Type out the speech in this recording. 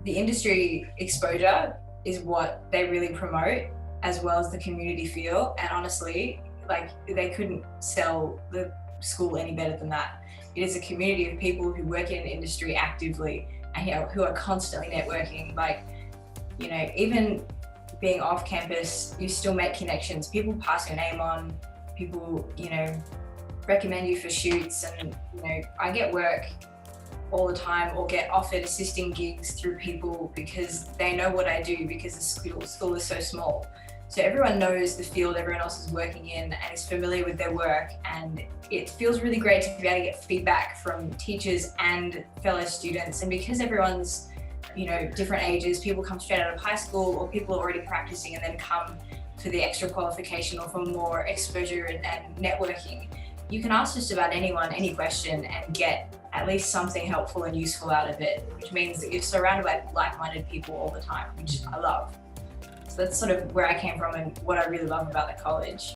the industry exposure is what they really promote, as well as the community feel. And honestly, like, they couldn't sell the school any better than that. It is a community of people who work in an industry actively and who are constantly networking. Like, you know, even being off campus, you still make connections. People pass your name on, people, you know, recommend you for shoots. And, you know, I get work all the time or get offered assisting gigs through people because they know what I do, because the school is so small. So everyone knows the field everyone else is working in and is familiar with their work, and it feels really great to be able to get feedback from teachers and fellow students. And because everyone's, you know, different ages, people come straight out of high school or people are already practicing and then come for the extra qualification or for more exposure and networking. You can ask just about anyone any question and get at least something helpful and useful out of it, which means that you're surrounded by like-minded people all the time, which I love. So that's sort of where I came from and what I really love about the college.